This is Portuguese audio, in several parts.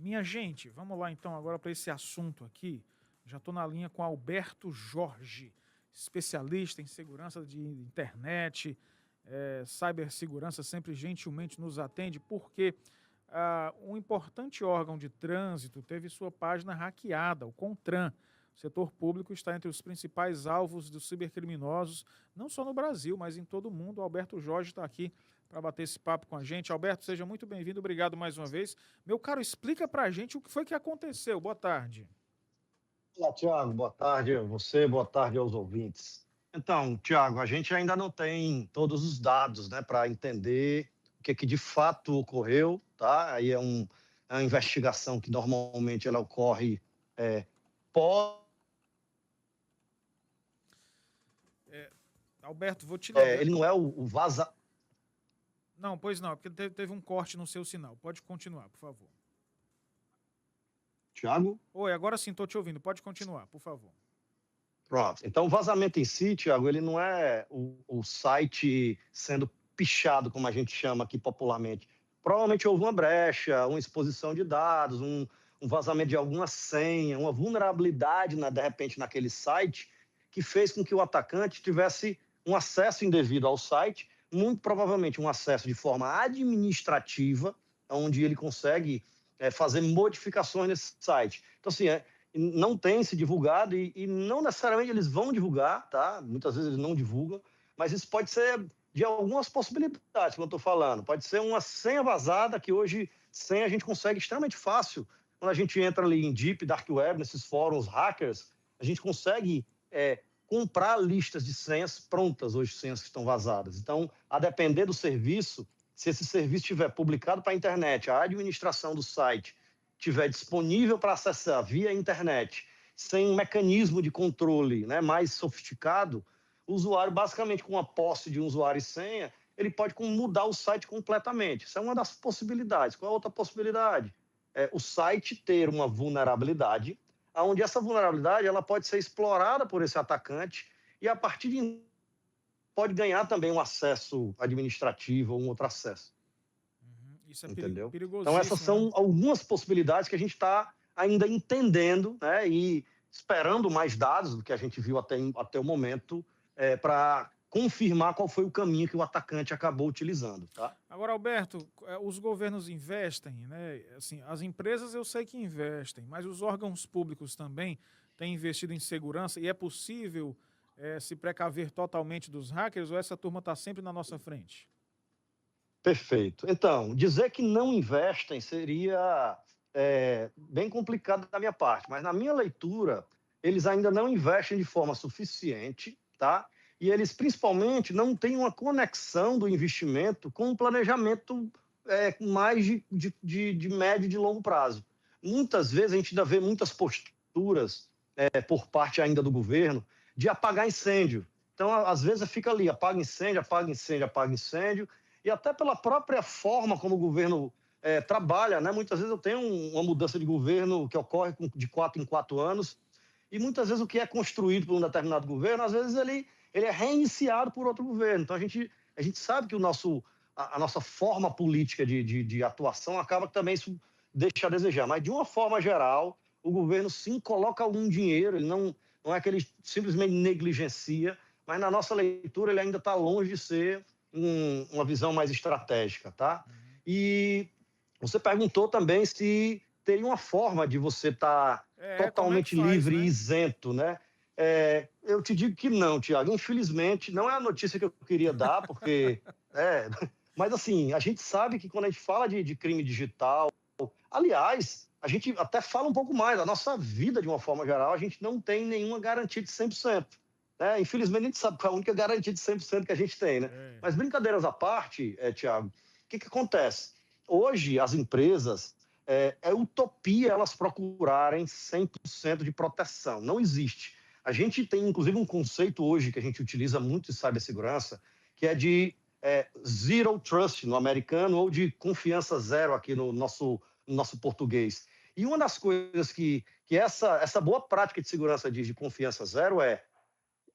Minha gente, vamos lá então agora para esse assunto aqui. Já estou na linha com Alberto Jorge, especialista em segurança de internet, cibersegurança, sempre gentilmente nos atende, porque um importante órgão de trânsito teve sua página hackeada, o CONTRAN. O setor público está entre os principais alvos dos cibercriminosos, não só no Brasil, mas em todo o mundo. O Alberto Jorge está aqui para bater esse papo com a gente. Alberto, seja muito bem-vindo, obrigado mais uma vez. Meu caro, explica para a gente o que foi que aconteceu. Boa tarde. Olá, Tiago, boa tarde a você, boa tarde aos ouvintes. Então, Tiago, a gente ainda não tem todos os dados, né, para entender o que de fato ocorreu, tá? Aí é uma investigação que normalmente ela ocorre pós. Alberto, vou te ligar. Ele não é o vaza. Não, pois não, é porque teve um corte no seu sinal. Pode continuar, por favor. Tiago? Oi, agora sim, estou te ouvindo. Pode continuar, por favor. Pronto. Então, o vazamento em si, Tiago, ele não é o site sendo pichado, como a gente chama aqui popularmente. Provavelmente houve uma brecha, uma exposição de dados, um vazamento de alguma senha, uma vulnerabilidade, de repente, naquele site, que fez com que o atacante tivesse um acesso indevido ao site, muito provavelmente um acesso de forma administrativa, onde ele consegue fazer modificações nesse site. Então, assim, não tem se divulgado e não necessariamente eles vão divulgar, tá? Muitas vezes eles não divulgam, mas isso pode ser de algumas possibilidades, como eu estou falando. Pode ser uma senha vazada, que hoje senha a gente consegue extremamente fácil. Quando a gente entra ali em Deep Dark Web, nesses fóruns hackers, a gente consegue comprar listas de senhas prontas hoje, senhas que estão vazadas. Então, a depender do serviço, se esse serviço estiver publicado para a internet, a administração do site estiver disponível para acessar via internet, sem um mecanismo de controle, né, mais sofisticado, o usuário, basicamente com a posse de um usuário e senha, ele pode mudar o site completamente. Isso é uma das possibilidades. Qual é a outra possibilidade? O site ter uma vulnerabilidade, onde essa vulnerabilidade ela pode ser explorada por esse atacante e, a partir de pode ganhar também um acesso administrativo ou um outro acesso. Isso é entendeu? perigosíssimo. Então, essas são algumas possibilidades que a gente está ainda entendendo, né, e esperando mais dados do que a gente viu até o momento para confirmar qual foi o caminho que o atacante acabou utilizando. Tá? Agora, Alberto, os governos investem, né? Assim, as empresas eu sei que investem, mas os órgãos públicos também têm investido em segurança e é possível se precaver totalmente dos hackers ou essa turma está sempre na nossa frente? Perfeito. Então, dizer que não investem seria bem complicado da minha parte, mas na minha leitura, eles ainda não investem de forma suficiente, tá? E eles, principalmente, não têm uma conexão do investimento com o planejamento mais de médio e de longo prazo. Muitas vezes a gente ainda vê muitas posturas por parte ainda do governo de apagar incêndio. Então, às vezes, fica ali, apaga incêndio, apaga incêndio, apaga incêndio, e até pela própria forma como o governo trabalha, né? Muitas vezes eu tenho uma mudança de governo que ocorre de 4 em 4 anos, e muitas vezes o que é construído por um determinado governo, às vezes ele é reiniciado por outro governo. Então a gente sabe que a nossa forma política de atuação acaba que também isso deixa a desejar. Mas de uma forma geral, o governo sim coloca algum dinheiro, ele não é que ele simplesmente negligencia, mas na nossa leitura ele ainda está longe de ser uma visão mais estratégica, tá? E você perguntou também se teria uma forma de você estar totalmente livre, né? E isento, né? Eu te digo que não, Tiago. Infelizmente, não é a notícia que eu queria dar, porque... mas, assim, a gente sabe que quando a gente fala de crime digital... Aliás, a gente até fala um pouco mais. A nossa vida, de uma forma geral, a gente não tem nenhuma garantia de 100%. Infelizmente, a gente sabe que é a única garantia de 100% que a gente tem, né? Mas brincadeiras à parte, Tiago, o que acontece? Hoje, as empresas, é utopia elas procurarem 100% de proteção. Não existe. A gente tem, inclusive, um conceito hoje que a gente utiliza muito em cibersegurança, que é de zero trust no americano ou de confiança zero aqui no nosso português. E uma das coisas que essa boa prática de segurança diz de confiança zero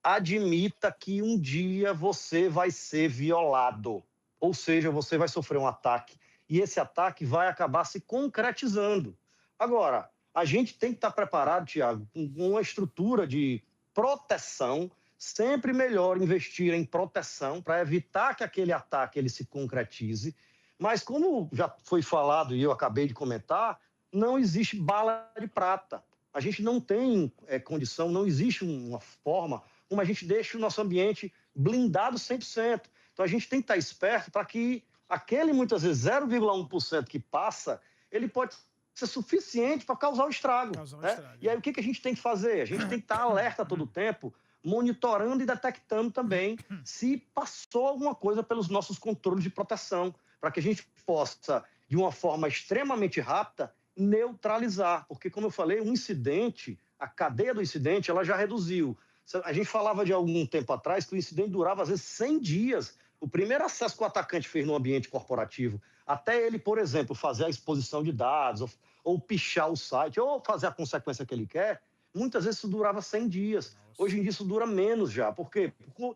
admita que um dia você vai ser violado, ou seja, você vai sofrer um ataque, e esse ataque vai acabar se concretizando. Agora, a gente tem que estar preparado, Tiago, com uma estrutura de proteção. Sempre melhor investir em proteção para evitar que aquele ataque ele se concretize. Mas como já foi falado e eu acabei de comentar, não existe bala de prata. A gente não tem condição, não existe uma forma como a gente deixa o nosso ambiente blindado 100%. Então a gente tem que estar esperto para que aquele, muitas vezes, 0,1% que passa, ele pode ser suficiente para causar o estrago. Né? E aí o que a gente tem que fazer? A gente tem que estar alerta todo o tempo, monitorando e detectando também se passou alguma coisa pelos nossos controles de proteção, para que a gente possa, de uma forma extremamente rápida, neutralizar. Porque, como eu falei, um incidente, a cadeia do incidente, ela já reduziu. A gente falava de algum tempo atrás que o incidente durava, às vezes, 100 dias. O primeiro acesso que o atacante fez no ambiente corporativo, até ele, por exemplo, fazer a exposição de dados, ou pichar o site, ou fazer a consequência que ele quer, muitas vezes isso durava 100 dias. Hoje em dia isso dura menos já. Por quê? Porque o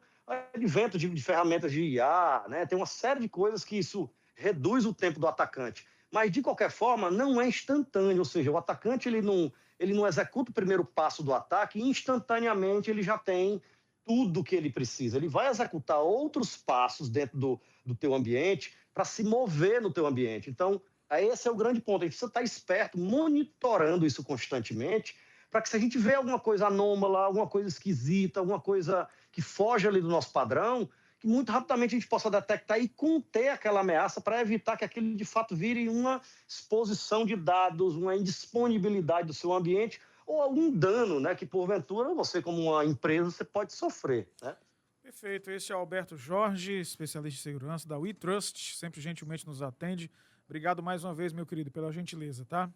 advento de ferramentas de IA, né? Tem uma série de coisas que isso reduz o tempo do atacante. Mas, de qualquer forma, não é instantâneo. Ou seja, o atacante ele não executa o primeiro passo do ataque e instantaneamente ele já tem tudo que ele precisa. Ele vai executar outros passos dentro do teu ambiente para se mover no teu ambiente. Então, esse é o grande ponto. A gente precisa estar esperto, monitorando isso constantemente, para que se a gente vê alguma coisa anômala, alguma coisa esquisita, alguma coisa que foge ali do nosso padrão, que muito rapidamente a gente possa detectar e conter aquela ameaça para evitar que aquilo de fato vire uma exposição de dados, uma indisponibilidade do seu ambiente ou algum dano, né, que porventura você como uma empresa você pode sofrer, né? Perfeito. Esse é o Alberto Jorge, especialista em segurança da WeTrust, sempre gentilmente nos atende. Obrigado mais uma vez, meu querido, pela gentileza, tá?